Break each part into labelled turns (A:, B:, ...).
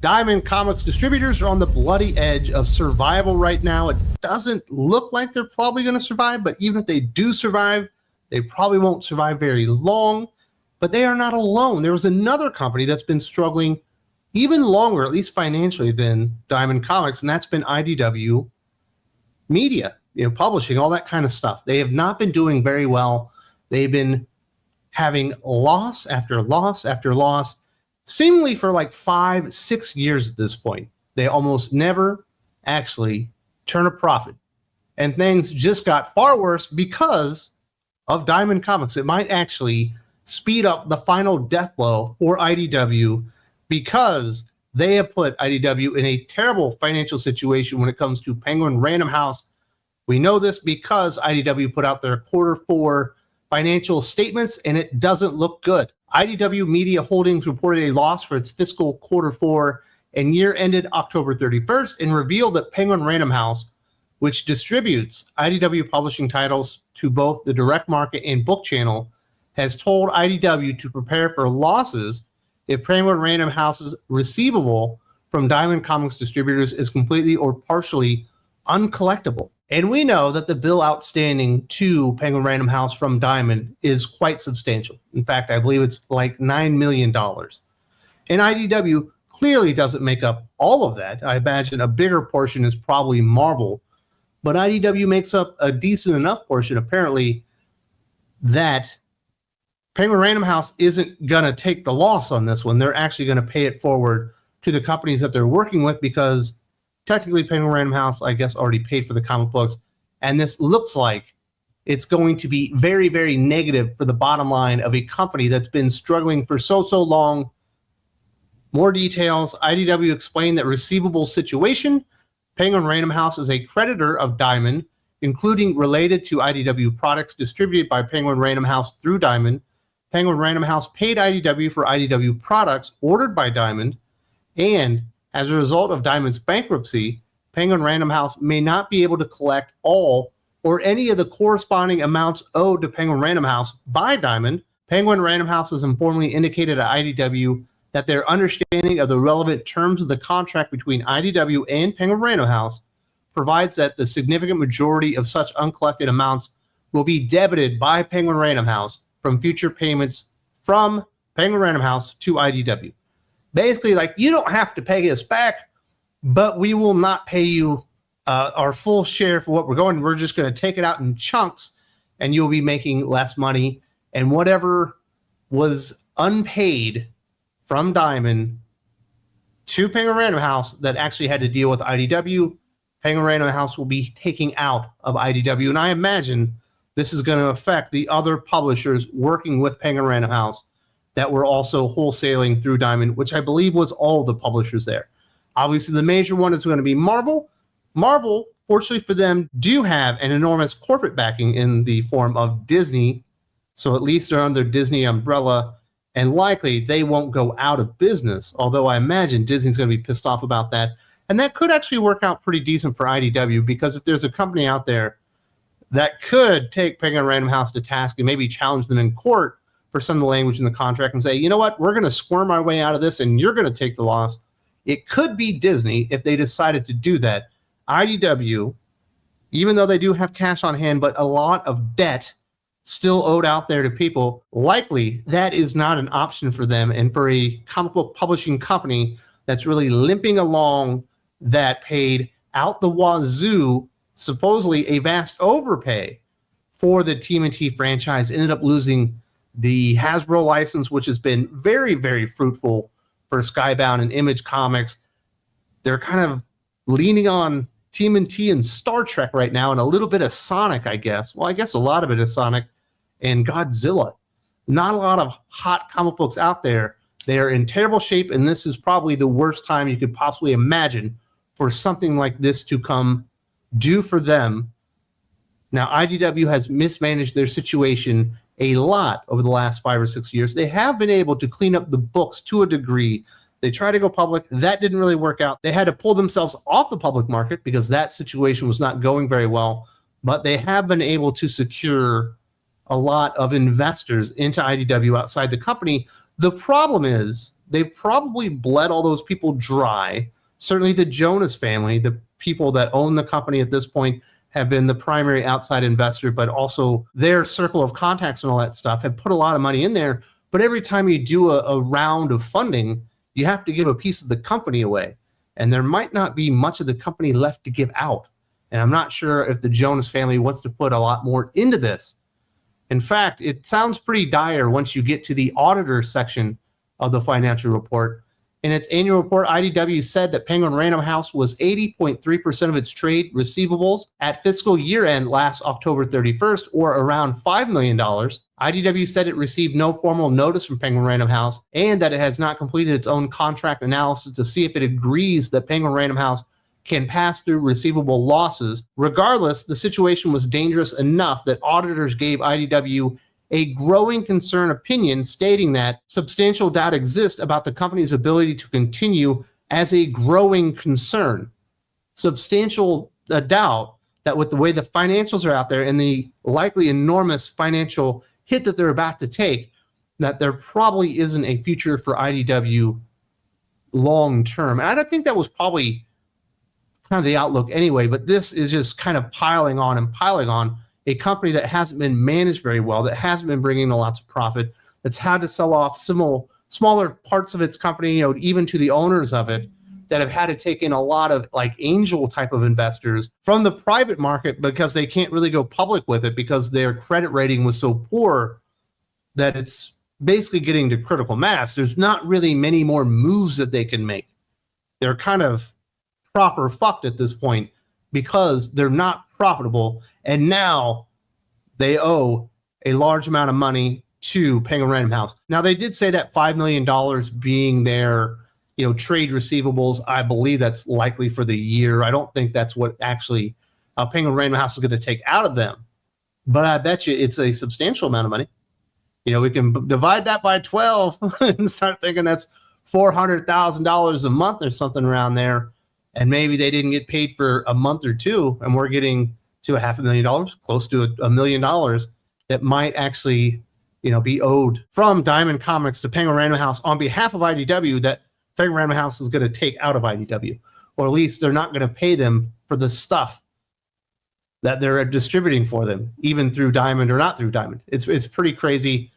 A: Diamond Comics distributors are on the bloody edge of survival right now. It doesn't look like they're probably going to survive, but even if they do survive, they probably won't survive very long. But they are not alone. There was another company that's been struggling even longer, at least financially, than Diamond Comics, and that's been IDW Media, publishing, all that kind of stuff. They have not been doing very well. They've been having loss after loss after loss, seemingly for like 5-6 years at this point. They almost never actually turn a profit. And things just got far worse because of Diamond Comics. It might actually speed up the final death blow for IDW because they have put IDW in a terrible financial situation when it comes to Penguin Random House. We know this because IDW put out their Q4 financial statements, and it doesn't look good. IDW Media Holdings reported a loss for its fiscal Q4 and year ended October 31st and revealed that Penguin Random House, which distributes IDW Publishing titles to both the direct market and book channel, has told IDW to prepare for losses if Penguin Random House's receivable from Diamond Comics distributors is completely or partially uncollectible. And we know that the bill outstanding to Penguin Random House from Diamond is quite substantial. In fact, I believe it's like $9 million. And IDW clearly doesn't make up all of that. I imagine a bigger portion is probably Marvel, but IDW makes up a decent enough portion, apparently, that Penguin Random House isn't going to take the loss on this one. They're actually going to pay it forward to the companies that they're working with because technically Penguin Random House, I guess, already paid for the comic books. And this looks like it's going to be very, very negative for the bottom line of a company that's been struggling for so long. More details. IDW explained that receivable situation. Penguin Random House is a creditor of Diamond, including related to IDW products distributed by Penguin Random House through Diamond. Penguin Random House paid IDW for IDW products ordered by Diamond, and as a result of Diamond's bankruptcy, Penguin Random House may not be able to collect all or any of the corresponding amounts owed to Penguin Random House by Diamond. Penguin Random House has informally indicated at IDW that their understanding of the relevant terms of the contract between IDW and Penguin Random House provides that the significant majority of such uncollected amounts will be debited by Penguin Random House from future payments from Penguin Random House to IDW. Basically, like, you don't have to pay us back, but we will not pay you our full share for what we're going. We're just going to take it out in chunks, and you'll be making less money. And whatever was unpaid from Diamond to Penguin Random House that actually had to deal with IDW, Penguin Random House will be taking out of IDW. And I imagine this is going to affect the other publishers working with Penguin Random House that were also wholesaling through Diamond, which I believe was all the publishers there. Obviously, the major one is going to be Marvel. Marvel, fortunately for them, do have an enormous corporate backing in the form of Disney. So at least they're under Disney umbrella, and likely they won't go out of business, although I imagine Disney's going to be pissed off about that. And that could actually work out pretty decent for IDW, because if there's a company out there that could take Penguin Random House to task and maybe challenge them in court for some of the language in the contract and say, you know what, we're going to squirm our way out of this and you're going to take the loss. It could be Disney if they decided to do that. IDW, even though they do have cash on hand, but a lot of debt still owed out there to people, likely that is not an option for them. And for a comic book publishing company that's really limping along, that paid out the wazoo, supposedly a vast overpay for the TMNT franchise, ended up losing the Hasbro license, which has been very, very fruitful for Skybound and Image Comics. They're kind of leaning on TMNT and Star Trek right now, and a little bit of Sonic, I guess. Well, I guess a lot of it is Sonic and Godzilla. Not a lot of hot comic books out there. They are in terrible shape, and this is probably the worst time you could possibly imagine for something like this to come due for them. Now, IDW has mismanaged their situation a lot over the last 5 or 6 years. They have been able to clean up the books to a degree. They tried to go public. That didn't really work out. They had to pull themselves off the public market because that situation was not going very well. But they have been able to secure a lot of investors into IDW outside the company. The problem is they've probably bled all those people dry. Certainly the Jonas family, the people that own the company at this point, have been the primary outside investor, but also their circle of contacts and all that stuff have put a lot of money in there. But every time you do a round of funding, you have to give a piece of the company away. And there might not be much of the company left to give out. And I'm not sure if the Jonas family wants to put a lot more into this. In fact, it sounds pretty dire once you get to the Auditors section of the financial report. In its annual report, IDW said that Penguin Random House was 80.3% of its trade receivables at fiscal year end last October 31st, or around $5 million. IDW said it received no formal notice from Penguin Random House and that it has not completed its own contract analysis to see if it agrees that Penguin Random House can pass through receivable losses. Regardless, the situation was dangerous enough that auditors gave IDW a growing concern opinion, stating that substantial doubt exists about the company's ability to continue as a growing concern. Substantial doubt that with the way the financials are out there and the likely enormous financial hit that they're about to take, that there probably isn't a future for IDW long term. And I don't think that was probably kind of the outlook anyway, but this is just kind of piling on a company that hasn't been managed very well, that hasn't been bringing in lots of profit, that's had to sell off smaller parts of its company, even to the owners of it, that have had to take in a lot of like angel type of investors from the private market because they can't really go public with it because their credit rating was so poor that it's basically getting to critical mass. There's not really many more moves that they can make. They're kind of proper fucked at this point because they're not profitable, and now they owe a large amount of money to Penguin Random House. Now, they did say that $5 million being their trade receivables. I believe that's likely for the year. I don't think that's what actually Penguin Random House is going to take out of them, but I bet you it's a substantial amount of money. We can divide that by 12 and start thinking that's $400,000 a month or something around there. And maybe they didn't get paid for a month or two, and we're getting to $500,000, close to $1 million that might actually, be owed from Diamond Comics to Penguin Random House on behalf of IDW that Penguin Random House is going to take out of IDW, or at least they're not going to pay them for the stuff that they're distributing for them, even through Diamond or not through Diamond. It's pretty crazy.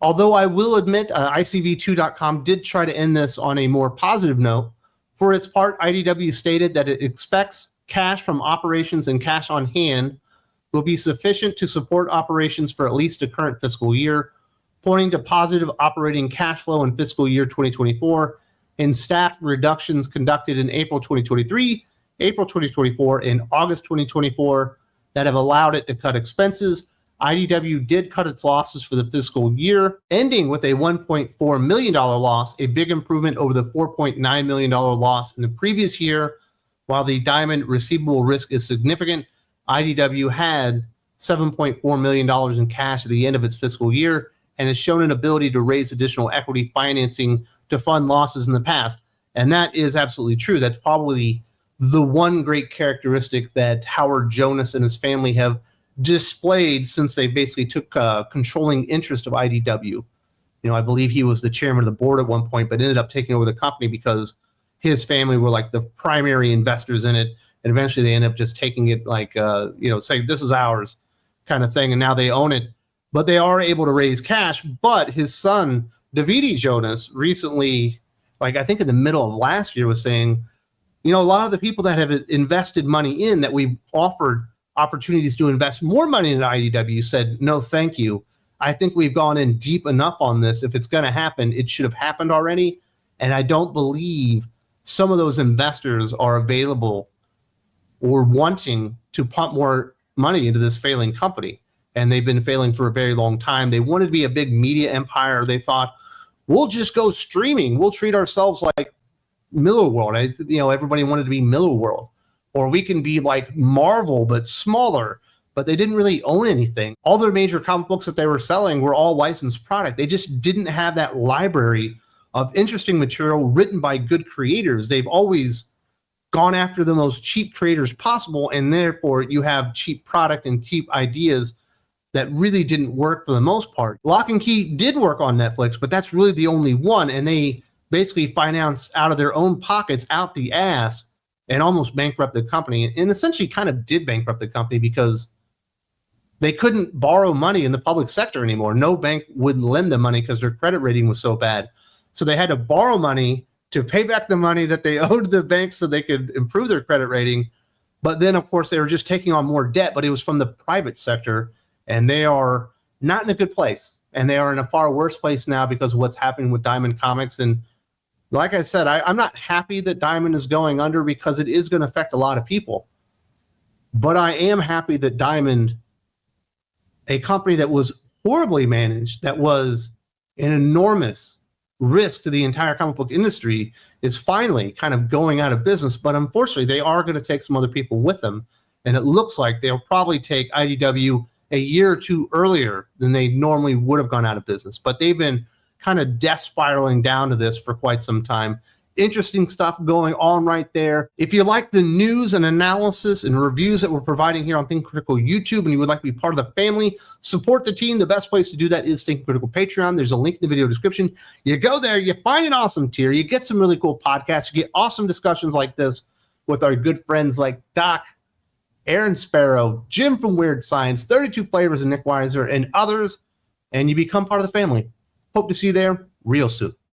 A: Although I will admit, ICV2.com did try to end this on a more positive note. For its part, IDW stated that it expects cash from operations and cash on hand will be sufficient to support operations for at least the current fiscal year, pointing to positive operating cash flow in fiscal year 2024 and staff reductions conducted in April 2023, April 2024, and August 2024 that have allowed it to cut expenses. IDW did cut its losses for the fiscal year, ending with a $1.4 million loss, a big improvement over the $4.9 million loss in the previous year. While the Diamond receivable risk is significant, IDW had $7.4 million in cash at the end of its fiscal year and has shown an ability to raise additional equity financing to fund losses in the past. And that is absolutely true. That's probably the one great characteristic that Howard Jonas and his family have displayed since they basically took controlling interest of IDW. I believe he was the chairman of the board at one point, but ended up taking over the company because his family were like the primary investors in it. And eventually they ended up just taking it like, saying this is ours kind of thing. And now they own it, but they are able to raise cash. But his son, Davide Jonas, recently, I think in the middle of last year, was saying, a lot of the people that have invested money in that we've offered opportunities to invest more money in IDW said, no, thank you. I think we've gone in deep enough on this. If it's going to happen, it should have happened already. And I don't believe some of those investors are available or wanting to pump more money into this failing company. And they've been failing for a very long time. They wanted to be a big media empire. They thought, we'll just go streaming. We'll treat ourselves like Miller World. Everybody wanted to be Miller World. Or we can be like Marvel, but smaller. But they didn't really own anything. All their major comic books that they were selling were all licensed product. They just didn't have that library of interesting material written by good creators. They've always gone after the most cheap creators possible, and therefore you have cheap product and cheap ideas that really didn't work for the most part. Lock and Key did work on Netflix, but that's really the only one, and they basically financed out of their own pockets, out the ass, and almost bankrupt the company, and essentially kind of did bankrupt the company because they couldn't borrow money in the public sector anymore. No bank would lend them money because their credit rating was so bad. So they had to borrow money to pay back the money that they owed the bank so they could improve their credit rating. But then, of course, they were just taking on more debt, but it was from the private sector, and they are not in a good place. And they are in a far worse place now because of what's happening with Diamond Comics. And like I said, I'm not happy that Diamond is going under because it is going to affect a lot of people. But I am happy that Diamond, a company that was horribly managed, that was an enormous risk to the entire comic book industry, is finally kind of going out of business. But unfortunately, they are going to take some other people with them. And it looks like they'll probably take IDW a year or two earlier than they normally would have gone out of business. But they've been kind of death spiraling down to this for quite some time. Interesting stuff going on right there. If you like the news and analysis and reviews that we're providing here on Think Critical YouTube and you would like to be part of the family, support the team, the best place to do that is Think Critical Patreon. There's a link in the video description. You go there, you find an awesome tier, you get some really cool podcasts, you get awesome discussions like this with our good friends like Doc, Aaron Sparrow, Jim from Weird Science, 32 Flavors and Nick Weiser, and others, and you become part of the family. Hope to see you there real soon.